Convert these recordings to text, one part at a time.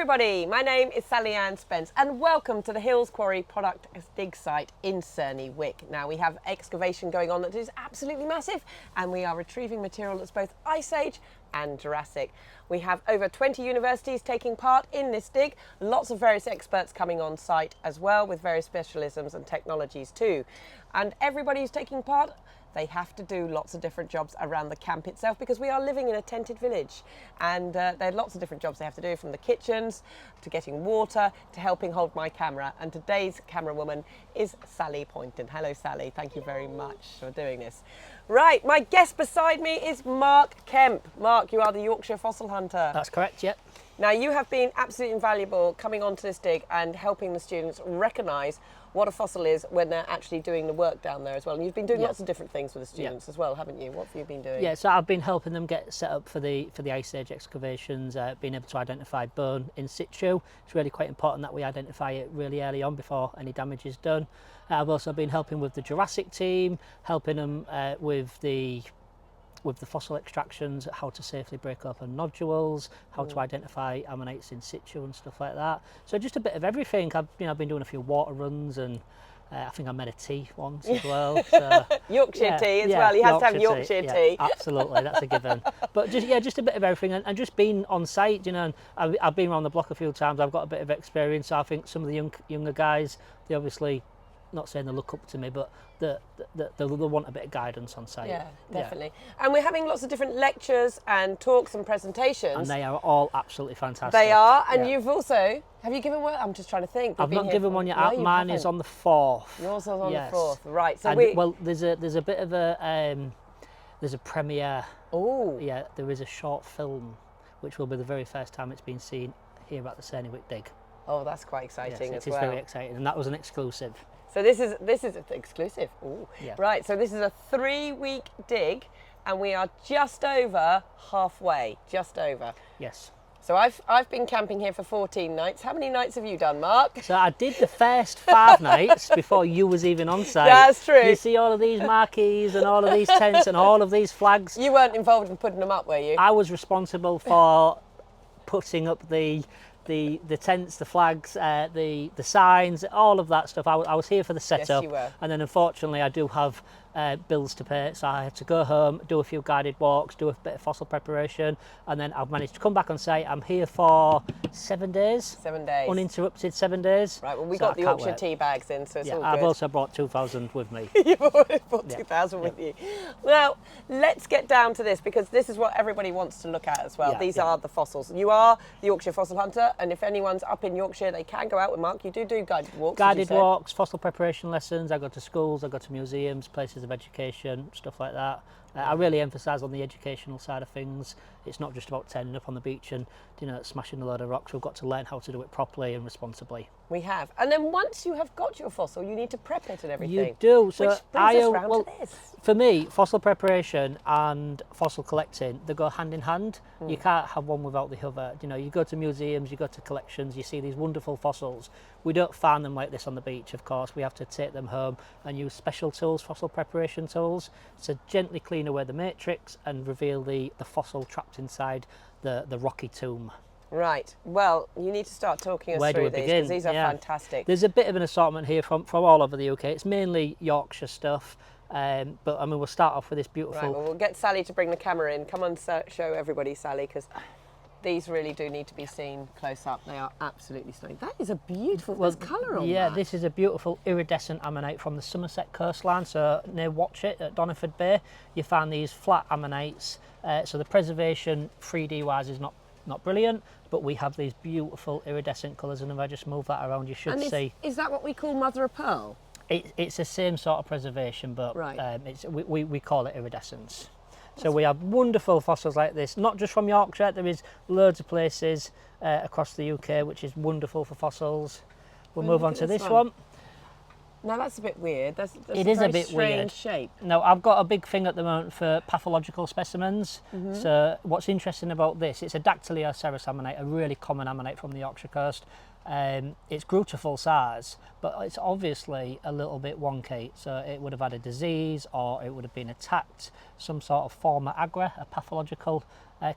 everybody, my name is Sally-Ann Spence and welcome to the Hills Quarry Products dig site in Cerney Wick. Now we have excavation going on that is absolutely massive and we are retrieving material that's both Ice Age and Jurassic. We have over 20 universities taking part in this dig, lots of various experts coming on site as well with various specialisms and technologies too. And everybody who's taking part, they have to do lots of different jobs around the camp itself because we are living in a tented village, and there are lots of different jobs they have to do, from the kitchens to getting water to helping hold my camera. And today's camera woman is Sally Poynton. Hello Sally, thank you very much for doing this. Right, my guest beside me is Mark Kemp. Mark, you are the Yorkshire Fossil Hunter. That's correct, yep. Now you have been absolutely invaluable coming onto this dig and helping the students recognise what a fossil is when they're actually doing the work down there as well. And you've been doing lots of different things with the students as well, haven't you? What have you been doing? Yeah, so I've been helping them get set up for the Ice Age excavations, being able to identify bone in situ. It's really quite important that we identify it really early on before any damage is done. I've also been helping with the Jurassic team, helping them with the fossil extractions, how to safely break open nodules, how to identify ammonites in situ and stuff like that. So just a bit of everything. I've been doing a few water runs, and I think I made a tea once as well. So, Yorkshire tea as well. You have to have Yorkshire tea. Yeah, absolutely, that's a given. But just a bit of everything, and just being on site. And I've been around the block a few times. I've got a bit of experience. So I think some of the younger guys, they obviously, not saying they look up to me, but they want a bit of guidance on site. Yeah, definitely. Yeah. And we're having lots of different lectures and talks and presentations. And they are all absolutely fantastic. They are, and you've also, have you given one? I'm just trying to think. I've not given one yet. No, mine is on the 4th. Yours is on the 4th, right. So well, there's a bit of there's a premiere. Oh. Yeah, there is a short film, which will be the very first time it's been seen here at the Cerney Wick dig. Oh, that's quite exciting as well. It is very exciting, and that was an exclusive. So this is exclusive. Ooh. Yeah. Right, so this is a 3-week dig and we are just over halfway, just over. Yes. So I've been camping here for 14 nights. How many nights have you done, Mark? So I did the first 5 nights before you was even on site. That's true. You see all of these marquees and all of these tents and all of these flags. You weren't involved in putting them up, were you? I was responsible for putting up the tents, the flags, the signs, all of that stuff. I was here for the setup. Yes, you were. And then unfortunately I do have bills to pay, so I had to go home, do a few guided walks, do a bit of fossil preparation, and then I've managed to come back on site. I'm here for 7 days. 7 days. Uninterrupted 7 days. Right, well we got the Yorkshire tea bags in, so it's all good. I've also brought 2,000 with me. You've already brought 2,000 with you. Now, let's get down to this, because this is what everybody wants to look at as well. These are the fossils. You are the Yorkshire Fossil Hunter, and if anyone's up in Yorkshire, they can go out with Mark. You do guided walks. Guided walks, fossil preparation lessons. I go to schools, I go to museums, places of education, stuff like that. I really emphasise on the educational side of things. It's not just about turning up on the beach and smashing a load of rocks. We've got to learn how to do it properly and responsibly. We have. And then once you have got your fossil, you need to prep it and everything. You do. So which brings us round to this. For me, fossil preparation and fossil collecting, they go hand in hand. You can't have one without the other. You go to museums, you go to collections, you see these wonderful fossils. We don't find them like this on the beach, of course. We have to take them home and use special tools, fossil preparation tools, to gently clean away the matrix and reveal the fossil trapped inside the rocky tomb. Right. Well, you need to start talking us through these, because these are fantastic. There's a bit of an assortment here from all over the UK. It's mainly Yorkshire stuff, but I mean, we'll start off with this beautiful... Right, well, we'll get Sally to bring the camera in. Come on, show everybody, Sally, because these really do need to be seen close up. They are absolutely stunning. That is a beautiful, there's colour on that. Yeah, this is a beautiful iridescent ammonite from the Somerset coastline, so near Watchet at Doniford Bay. You find these flat ammonites, so the preservation 3D wise is not brilliant, but we have these beautiful iridescent colours, and if I just move that around, you should see. Is that what we call mother of pearl? It's the same sort of preservation, but we call it iridescence. So we have wonderful fossils like this, not just from Yorkshire. There is loads of places across the UK which is wonderful for fossils. We'll move on to this one. Now that's a bit weird. It is a bit weird. Shape. No, I've got a big thing at the moment for pathological specimens. So what's interesting about this, it's a Dactylioceras ammonite, a really common ammonite from the Yorkshire coast. It's grew to full size, but it's obviously a little bit wonky. So it would have had a disease, or it would have been attacked, some sort of forma agra, a pathological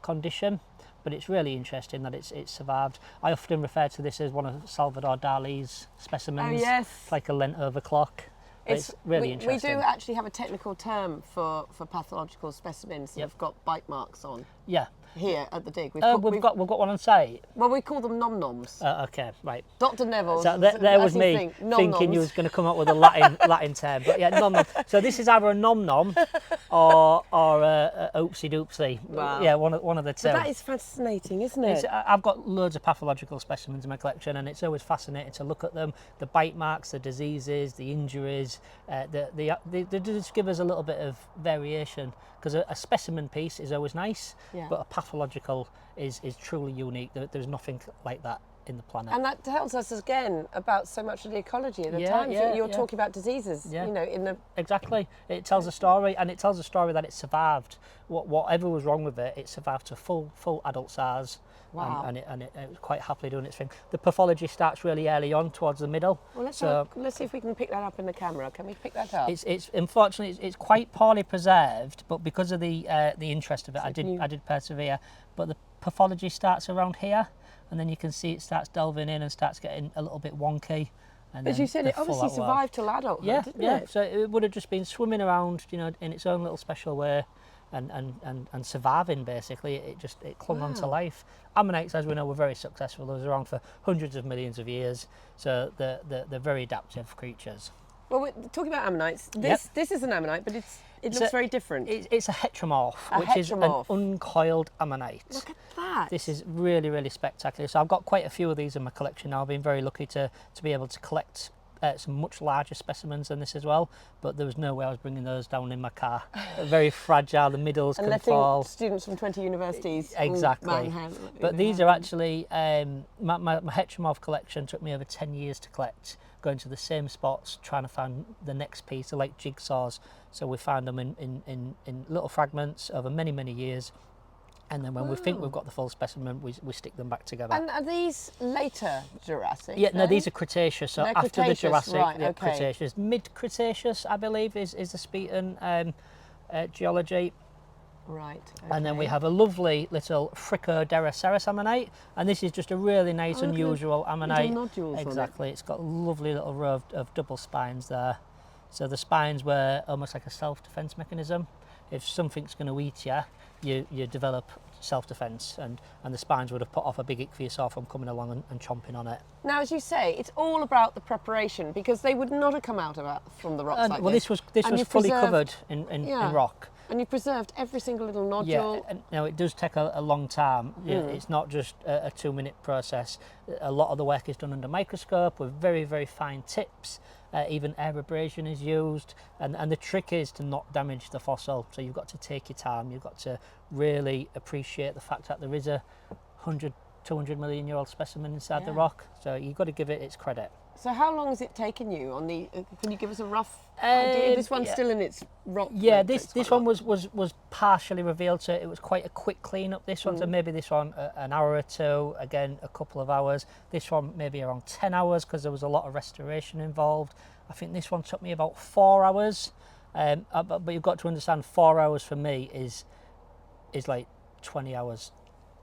condition. but it's really interesting that it's survived. I often refer to this as one of Salvador Dali's specimens. Oh yes. It's like a lent over clock. It's really interesting. We do actually have a technical term for pathological specimens that have got bite marks on. Yeah. Here at the dig. We've got one on site. Well, we call them nom-noms. Okay, right. Dr. Neville. So there was me thinking you was going to come up with a Latin term, but yeah, nom-nom. So this is either a nom-nom or a oopsie doopsie. Wow. Yeah, one of the two. But that is fascinating, isn't it? I've got loads of pathological specimens in my collection, and it's always fascinating to look at them. The bite marks, the diseases, the injuries. They just give us a little bit of variation, because a specimen piece is always nice, but a pathological is truly unique. There's nothing like that in the planet. And that tells us again about so much of the ecology at the time. You're talking about diseases, you know, in the... Exactly. It tells a story, and it tells a story that it survived. Whatever was wrong with it, it survived to full adult size. Wow. And it was quite happily doing its thing. The pathology starts really early on, towards the middle. Well, let's see if we can pick that up in the camera. Can we pick that up? It's unfortunately it's quite poorly preserved, but because of the interest of it, I did persevere. But the pathology starts around here, and then you can see it starts delving in and starts getting a little bit wonky. And as you said, it obviously survived till adulthood, didn't it? So it would have just been swimming around, you know, in its own little special way. And surviving, basically. It clung on to life. Ammonites, as we know, were very successful. They was around for hundreds of millions of years, so they're very adaptive creatures. Well, we're talking about ammonites. This is an ammonite, but it looks very different. It's a heteromorph, which is an uncoiled ammonite. Look at that. This is really, really spectacular. So I've got quite a few of these in my collection now. I've been very lucky to be able to collect some much larger specimens than this as well, but there was no way I was bringing those down in my car. Very fragile, the middles can fall. And students from 20 universities. Exactly. But these are actually, my heteromorph collection took me over 10 years to collect, going to the same spots, trying to find the next piece. They're like jigsaws, so we found them in little fragments over many, many years. And then when we think we've got the full specimen, we stick them back together. And are these later Jurassic? Yeah, no, these are Cretaceous. So after the Jurassic, right, Cretaceous. Mid-Cretaceous, I believe, is the Speeton geology. Right. Okay. And then we have a lovely little Fricoderacera's ammonite, and this is just a really nice, unusual ammonite. Little nodules exactly. It's got a lovely little row of double spines there. So the spines were almost like a self-defense mechanism. If something's going to eat you, you develop self-defense, and the spines would have put off a big ick for yourself from coming along and chomping on it. Now, as you say, it's all about the preparation, because they would not have come out from the rocks like well, this was fully covered in rock. And you preserved every single little nodule. Yeah, and now it does take a long time. It's not just a 2-minute process. A lot of the work is done under microscope with very, very fine tips. Even air abrasion is used, and the trick is to not damage the fossil. So you've got to take your time. You've got to really appreciate the fact that there is a 100-200 million year old specimen inside the rock. So you've got to give it its credit. So how long has it taken you on the? Can you give us a rough idea? This one's still in its rock. Yeah, this one was partially revealed, so it was quite a quick clean up. This one, so maybe this one an hour or two. Again, a couple of hours. This one maybe around 10 hours because there was a lot of restoration involved. I think this one took me about 4 hours. But you've got to understand, 4 hours for me is like 20 hours.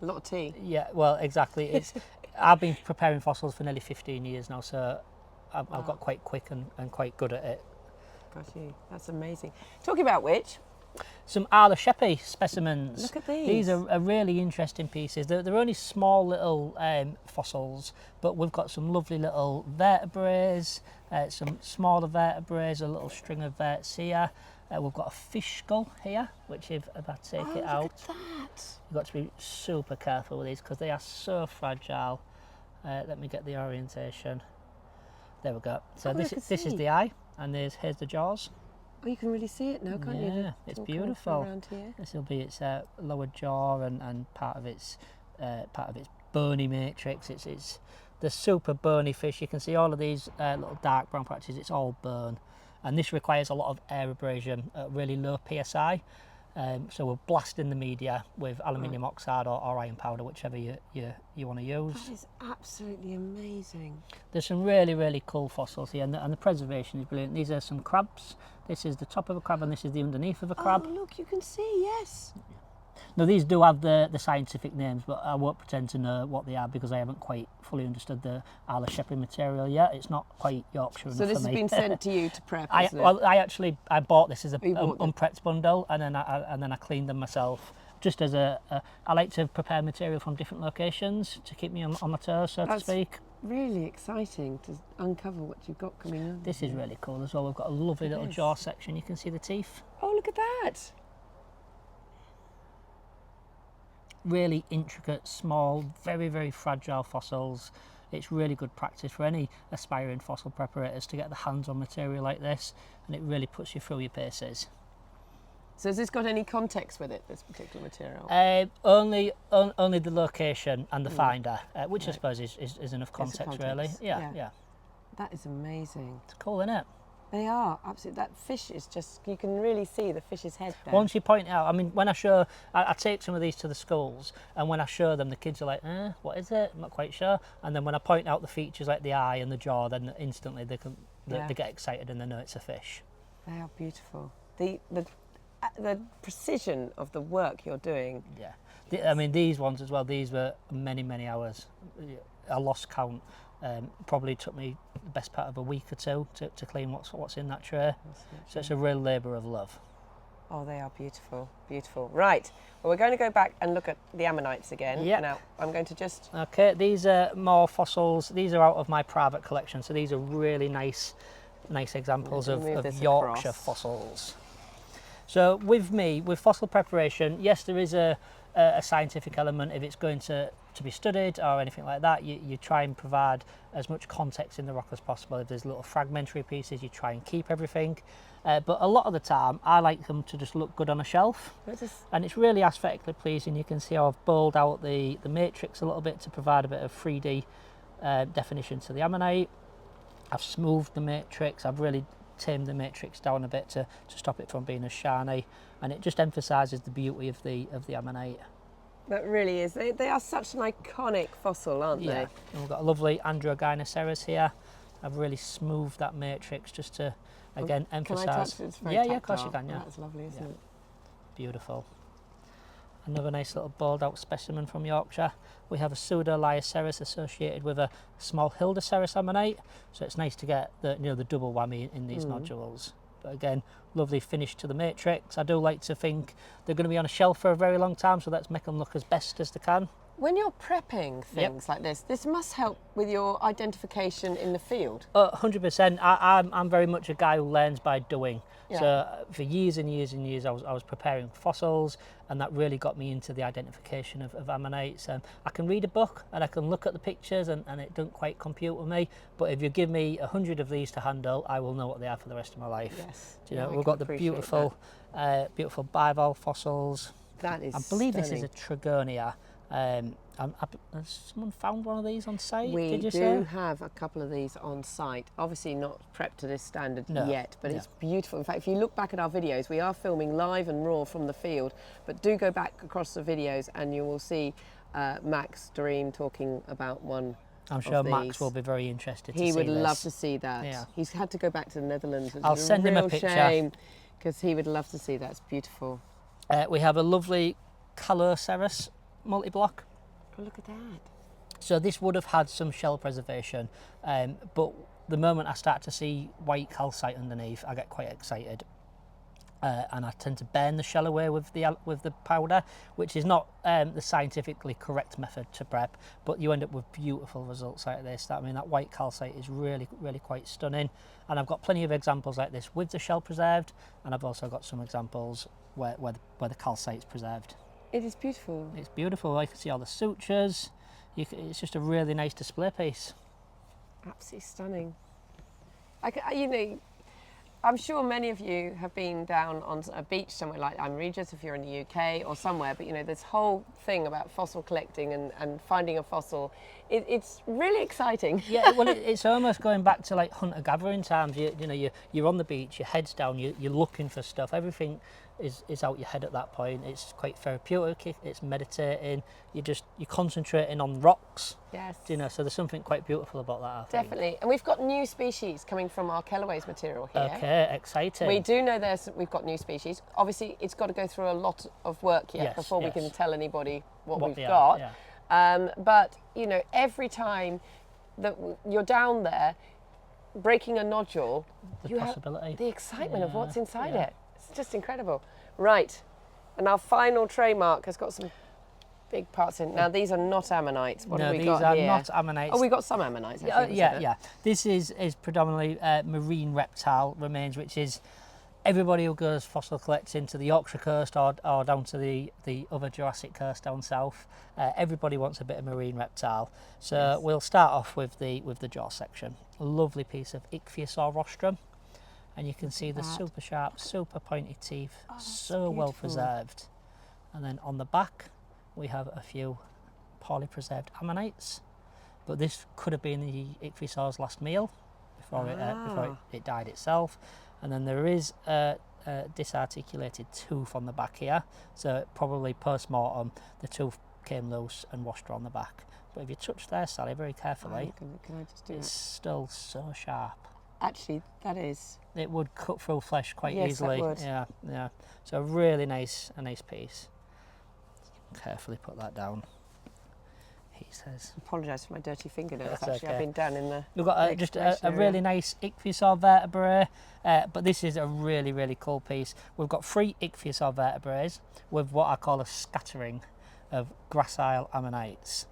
A lot of tea. Yeah, well, exactly. It's I've been preparing fossils for nearly 15 years now, so I've got quite quick and quite good at it. Got you. That's amazing. Talking about which, some Arla Sheppey specimens. Look at these. These are really interesting pieces. They're only small little fossils, but we've got some lovely little vertebrates, some smaller vertebrates, a little string of verts here. We've got a fish skull here, which if I take it out, look at that. You've got to be super careful with these because they are so fragile. Let me get the orientation. There we go. So this is the eye, and here's the jaws. Oh, you can really see it now, can't you? Yeah, it's beautiful. This will be its lower jaw and part of its bony matrix. It's the super bony fish. You can see all of these little dark brown patches. It's all bone, and this requires a lot of air abrasion at really low psi. So we're blasting the media with aluminium oxide or iron powder, whichever you want to use. That is absolutely amazing. There's some really, really cool fossils here, and the preservation is brilliant. These are some crabs. This is the top of a crab, and this is the underneath of a crab. Oh, look, you can see, yes. Now these do have the scientific names, but I won't pretend to know what they are because I haven't quite fully understood the Isle of Sheppey material yet. It's not quite Yorkshire enough for me. So this has been sent to you to prep, I bought this as a unprepped bundle, and then I cleaned them myself. Just as I like to prepare material from different locations to keep me on my toes, so to speak. Really exciting to uncover what you've got coming on. This is really cool as well. We've got a lovely little jaw section. You can see the teeth. Oh, look at that. Really intricate, small, very, very fragile fossils. It's really good practice for any aspiring fossil preparators to get the hands on material like this, and it really puts you through your paces. So has this got any context with it, this particular material? Only the location and the finder, which I suppose is enough context, really. Yeah. That is amazing. It's cool, isn't it? They are, absolutely. That fish is just, you can really see the fish's head there. Once you point out, I mean, when I take some of these to the schools, and when I show them, the kids are like, what is it? I'm not quite sure. And then when I point out the features like the eye and the jaw, then instantly they get excited and they know it's a fish. They are beautiful. The precision of the work you're doing. Yeah. I mean, these ones as well, these were many, many hours. I lost count. Probably took me the best part of a week or two to clean what's in that tray. So it's a real labour of love. Oh, they are beautiful, beautiful. Right, well, we're going to go back and look at the ammonites again. Yeah. Now, I'm going to just... Okay, these are more fossils. These are out of my private collection, so these are really nice examples of Yorkshire fossils. So with fossil preparation, yes, there is a scientific element. If it's going to be studied or anything like that, you try and provide as much context in the rock as possible. If there's little fragmentary pieces, you try and keep everything. But a lot of the time, I like them to just look good on a shelf. And it's really aesthetically pleasing. You can see how I've bowled out the matrix a little bit to provide a bit of 3D definition to the ammonite. I've smoothed the matrix. I've really tamed the matrix down a bit to stop it from being as shiny, and it just emphasises the beauty of the ammonite. That really is. They are such an iconic fossil, aren't they? And we've got a lovely Androgynoceras here. I've really smoothed that matrix just to again emphasise. Can I touch it? It's very tactile. Of course you can. Yeah, that's lovely, isn't it? Beautiful. Another nice little bowled out specimen from Yorkshire. We have a Pseudo-Lioceras associated with a small Hildaceras ammonite, so it's nice to get the double whammy in these nodules. But again, lovely finish to the matrix. I do like to think they're going to be on a shelf for a very long time, so let's make them look as best as they can. When you're prepping things like this must help with your identification in the field. 100%. I'm very much a guy who learns by doing. So for years and years and years, I was preparing fossils, and that really got me into the identification of ammonites. I can read a book and I can look at the pictures, and it doesn't quite compute with me. But if you give me 100 of these to handle, I will know what they are for the rest of my life. Yes. We've got the beautiful bivalve fossils. That is I believe stunning. this is a Trigonia. Has someone found one of these on site? We did you do say? have a couple of these on site. Obviously not prepped to this standard yet, but it's beautiful. In fact, if you look back at our videos, we are filming live and raw from the field, but do go back across the videos and you will see Max Dream talking about one. I'm sure Max will be very interested to see this. He would love to see that. Yeah. He's had to go back to the Netherlands, which I'll is send a him a real picture. shame, because he would love to see that. It's beautiful. We have a lovely Caloceras multi-block. Oh, look at that. So this would have had some shell preservation, but the moment I start to see white calcite underneath, I get quite excited. And I tend to burn the shell away with the powder, which is not the scientifically correct method to prep, but you end up with beautiful results like this. I mean, that white calcite is really, really quite stunning. And I've got plenty of examples like this with the shell preserved, and I've also got some examples where the calcite is preserved. It is beautiful. It's beautiful. I can see all the sutures. It's just a really nice display piece. Absolutely stunning. I'm sure many of you have been down on a beach somewhere like Regis if you're in the UK or somewhere, but this whole thing about fossil collecting and finding a fossil, it's really exciting. Yeah, well, it's almost going back to like hunter-gathering times. You're on the beach, your head's down, you're looking for stuff. Everything is out your head at that point. It's quite therapeutic, it's meditating, you're concentrating on rocks. Yes. You know, so there's something quite beautiful about that, I think. Definitely. And we've got new species coming from our Kellaways material here. Okay, exciting. We do know we've got new species. Obviously, it's got to go through a lot of work yet before we can tell anybody what we've got. But, you know, every time that you're down there breaking a nodule, you have the excitement of what's inside it. It's just incredible. Right. And our final tray mark has got some big parts in. Now, these are not ammonites. What have we got here? These are not ammonites. Oh, we got some ammonites. Actually, yeah. This is predominantly marine reptile remains, which is everybody who goes fossil collecting to the Yorkshire coast or down to the other Jurassic coast down south. Everybody wants a bit of marine reptile. So we'll start off with the jaw section. A lovely piece of Ichthyosaur rostrum. And you can see the super sharp, super pointy teeth, so well preserved. And then on the back, we have a few poorly preserved ammonites, but this could have been the ichthyosaur's last meal before it died itself. And then there is a disarticulated tooth on the back here, so probably post-mortem the tooth came loose and washed around the back. But if you touch there, Sally, very carefully, can I just do it's still so sharp. Actually, that is. It would cut through flesh quite easily. That would. Yeah. So a really nice piece. Carefully put that down. He says. Apologise for my dirty fingernails. That's actually, okay. I've been down in the. We've got just a really nice ichthyosaur vertebrae, but this is a really cool piece. We've got 3 ichthyosaur vertebrae with what I call a scattering of gracile ammonites.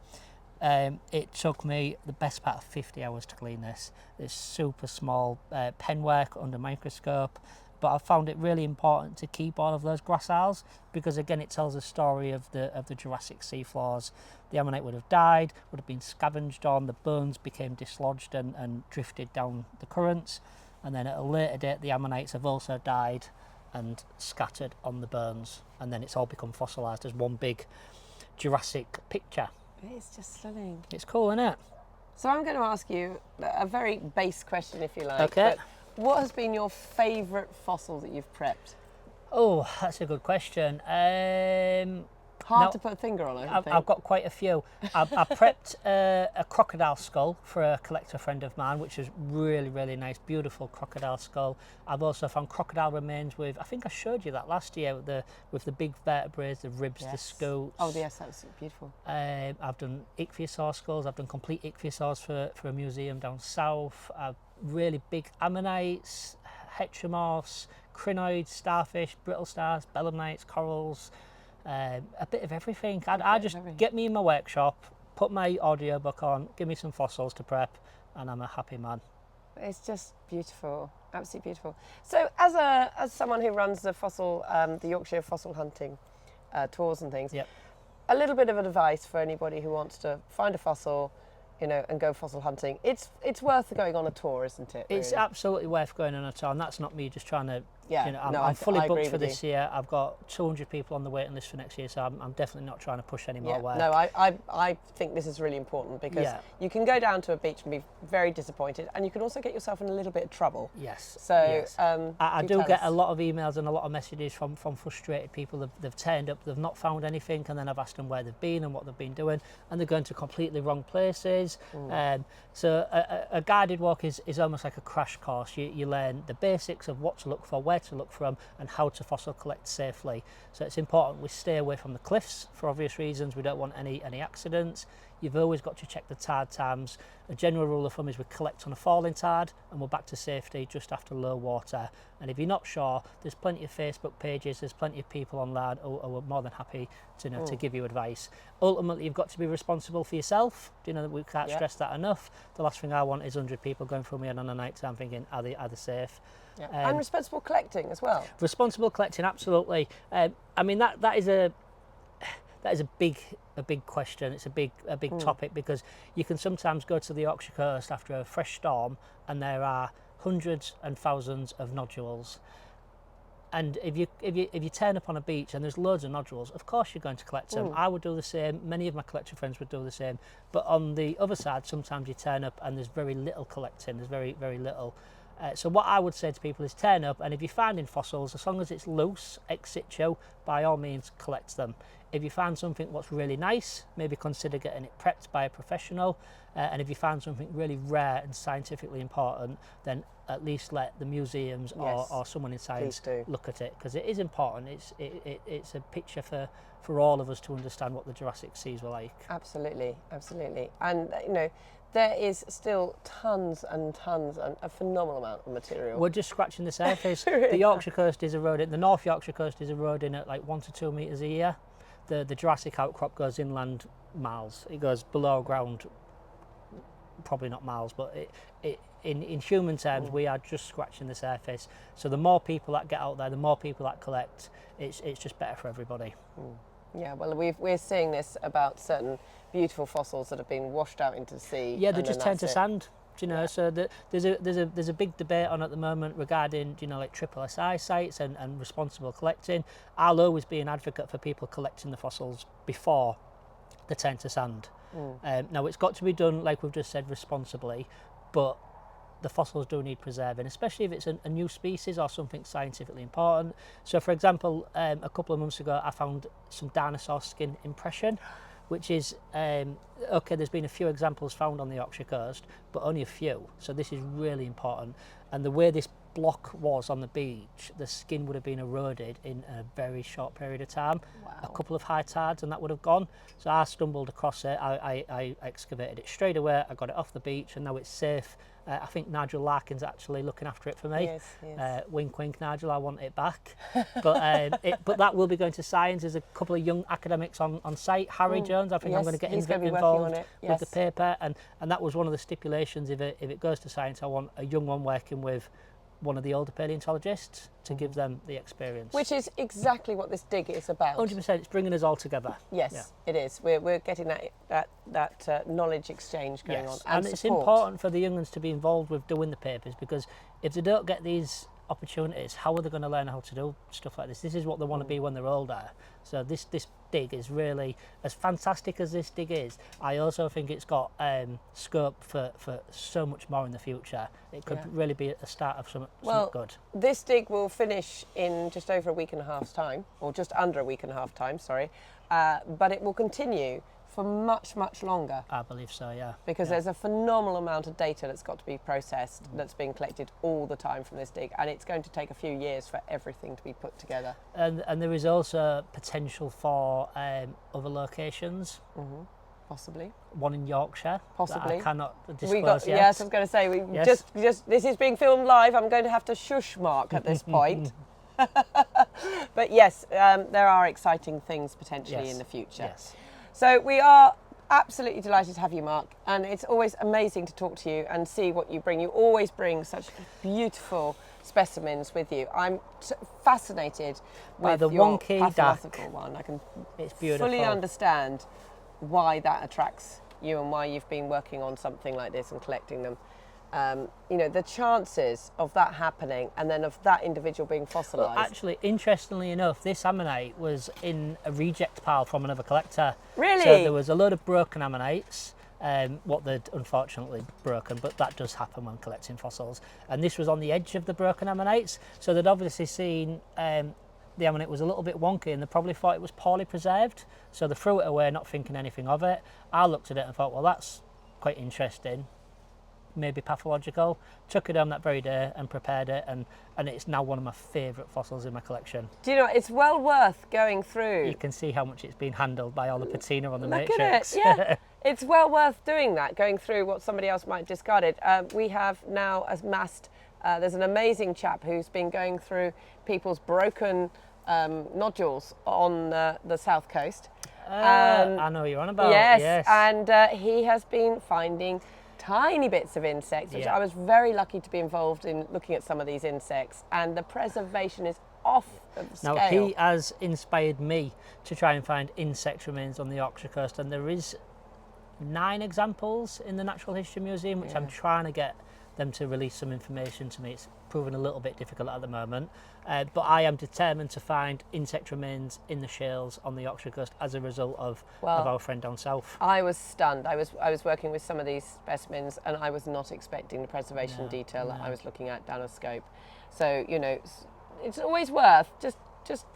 It took me the best part of 50 hours to clean this. It's super small pen work under microscope, but I found it really important to keep all of those graciles because again it tells a story of the Jurassic seafloors. The ammonite would have died, would have been scavenged on, the bones became dislodged and drifted down the currents, and then at a later date the ammonites have also died and scattered on the bones, and then it's all become fossilised as one big Jurassic picture. It's just stunning. It's cool, isn't it? So I'm going to ask you a very base question, if you like. Okay. But what has been your favourite fossil that you've prepped? Oh, that's a good question. Hard to put a finger on, I think. I've got quite a few. I prepped a crocodile skull for a collector friend of mine, which is really nice, beautiful crocodile skull. I've also found crocodile remains with, I think I showed you that last year, with the big vertebrae, the ribs, the scutes. Oh yes, that's beautiful. I've done ichthyosaur skulls, I've done complete ichthyosaurs for a museum down south. I've really big ammonites, heteromorphs, crinoids, starfish, brittle stars, belemnites, corals. A bit of everything. I just get me in my workshop, put my audiobook on, give me some fossils to prep, and I'm a happy man. It's just beautiful, absolutely beautiful. So, as someone who runs the Yorkshire Fossil Hunting tours and things, a little bit of advice for anybody who wants to find a fossil, and go fossil hunting. It's worth going on a tour, isn't it? It's really? Absolutely worth going on a tour, and that's not me just trying to. I'm fully booked for this year. I've got 200 people on the waiting list for next year, so I'm definitely not trying to push any more work. No, I think this is really important because you can go down to a beach and be very disappointed, and you can also get yourself in a little bit of trouble. Yes. So I do get a lot of emails and a lot of messages from frustrated people. They've turned up, they've not found anything, and then I've asked them where they've been and what they've been doing, and they're going to completely wrong places. So a guided walk is almost like a crash course. You learn the basics of what to look for, where to look for them, and how to fossil collect safely. So it's important we stay away from the cliffs for obvious reasons. We don't want any accidents. You've always got to check the tide times. A general rule of thumb is we collect on a falling tide and we're back to safety just after low water. And if you're not sure, there's plenty of Facebook pages, there's plenty of people online who are more than happy to give you advice. Ultimately, you've got to be responsible for yourself. We can't stress that enough. The last thing I want is 100 people going through me on a night time thinking, are they safe? And responsible collecting as well. Responsible collecting, absolutely. I mean that is a big question. It's a big topic because you can sometimes go to the Yorkshire coast after a fresh storm and there are hundreds and thousands of nodules. And if you turn up on a beach and there's loads of nodules, of course you're going to collect them. I would do the same. Many of my collector friends would do the same. But on the other side, sometimes you turn up and there's very little collecting. There's very little. So what I would say to people is turn up, and if you're finding fossils, as long as it's loose, ex situ, by all means collect them. If you find something what's really nice, maybe consider getting it prepped by a professional. And if you find something really rare and scientifically important, then at least let the museums or someone in science look at it, because it is important. It's a picture for all of us to understand what the Jurassic seas were like. Absolutely, absolutely. And you know, there is still tons and tons and a phenomenal amount of material. We're just scratching the surface. Really? The Yorkshire coast is eroding. The North Yorkshire coast is eroding at like 1 to 2 metres a year. The Jurassic outcrop goes inland miles. It goes below ground, probably not miles, but in human terms, we are just scratching the surface. So the more people that get out there, the more people that collect, it's just better for everybody. Yeah, well, we're seeing this about certain beautiful fossils that have been washed out into the sea. Yeah, they just turn to sand. You know, so there's a big debate on at the moment regarding, you know, like triple SI sites and responsible collecting. I'll always be an advocate for people collecting the fossils before they turn to sand. Now it's got to be done, like we've just said, responsibly, but the fossils do need preserving, especially if it's a new species or something scientifically important. So for example, a couple of months ago I found some dinosaur skin impression, which is, okay, there's been a few examples found on the Yorkshire coast, but only a few. So this is really important. And the way this block was on the beach, the skin would have been eroded in a very short period of time. Wow. A couple of high tides and that would have gone. So I stumbled across it, I excavated it straight away, I got it off the beach, and now it's safe. I think Nigel Larkin's actually looking after it for me. Yes. Wink, wink, Nigel, I want it back. But that will be going to science. There's a couple of young academics on site. Harry Jones, I think I'm going to get him involved with the paper. And that was one of the stipulations. If it goes to science, I want a young one working with one of the older paleontologists to give them the experience. Which is exactly what this dig is about. 100%, it's bringing us all together. Yes, it is. We're getting that knowledge exchange going on. And it's important for the young ones to be involved with doing the papers, because if they don't get these opportunities, how are they going to learn how to do stuff like this? This is what they want to be when they're older. So this dig is really, as fantastic as this dig is, I also think it's got scope for so much more in the future. It could really be at the start of something good. This dig will finish in just over a week and a half's time, or just under a week and a half time, sorry, but it will continue for much, much longer. I believe so, yeah. Because there's a phenomenal amount of data that's got to be processed, that's being collected all the time from this dig, and it's going to take a few years for everything to be put together. And there is also potential for other locations. Possibly. One in Yorkshire. Possibly. I cannot disclose yet. Yes, I was going to say, just this is being filmed live. I'm going to have to shush Mark at this point. But yes, there are exciting things potentially in the future. Yes. So we are absolutely delighted to have you, Mark, and it's always amazing to talk to you and see what you bring. You always bring such beautiful specimens with you. I'm fascinated with the your wonky pathological one. I can fully understand why that attracts you and why you've been working on something like this and collecting them. You know, the chances of that happening and then of that individual being fossilised. Well, actually, interestingly enough, this ammonite was in a reject pile from another collector. Really? So there was a load of broken ammonites, what they'd unfortunately broken, but that does happen when collecting fossils. And this was on the edge of the broken ammonites, so they'd obviously seen the ammonite was a little bit wonky, and they probably thought it was poorly preserved, so they threw it away, not thinking anything of it. I looked at it and thought, well, that's quite interesting, maybe pathological. Took it home that very day and prepared it, and it's now one of my favourite fossils in my collection. Do you know, it's well worth going through. You can see how much it's been handled by all the patina on the matrix. Look at it, yeah. It's well worth doing that, going through what somebody else might have discarded. We have now amassed, there's an amazing chap who's been going through people's broken nodules on the south coast. I know what you're on about. Yes. And he has been finding tiny bits of insects, which I was very lucky to be involved in looking at some of these insects, and the preservation is off of scale. Now, he has inspired me to try and find insect remains on the Yorkshire coast, and there is 9 examples in the Natural History Museum, which I'm trying to get them to release some information to me. It's proven a little bit difficult at the moment, but I am determined to find insect remains in the shales on the Yorkshire coast as a result of our friend down south. I was stunned. I was working with some of these specimens, and I was not expecting the preservation detail that I was looking at down a scope. So, you know, it's always worth just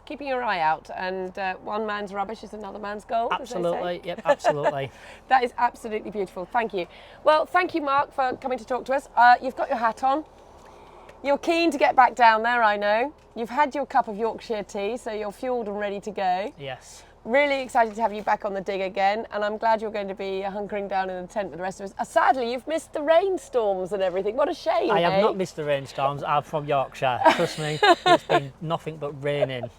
keeping your eye out, and one man's rubbish is another man's gold. Absolutely, yep, absolutely. That is absolutely beautiful. Thank you. Well, thank you, Mark, for coming to talk to us. You've got your hat on. You're keen to get back down there, I know. You've had your cup of Yorkshire tea, so you're fueled and ready to go. Yes. Really excited to have you back on the dig again, and I'm glad you're going to be hunkering down in the tent with the rest of us. Sadly, you've missed the rainstorms and everything. What a shame, I have eh? not missed the rainstorms. I'm from Yorkshire. Trust me, it's been nothing but raining.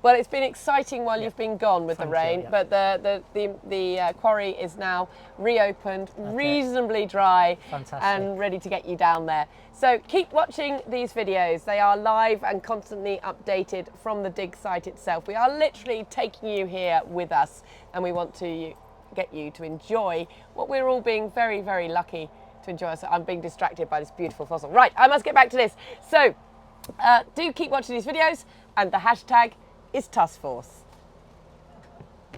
Well, it's been exciting while you've been gone with Thank the rain, you, yeah. but the quarry is now reopened, reasonably dry, Fantastic. and ready to get you down there. So keep watching these videos. They are live and constantly updated from the dig site itself. We are literally taking you here with us, and we want to get you to enjoy what we're all being very, very lucky to enjoy. So I'm being distracted by this beautiful fossil. Right, I must get back to this. So do keep watching these videos, and the hashtag is TussForce.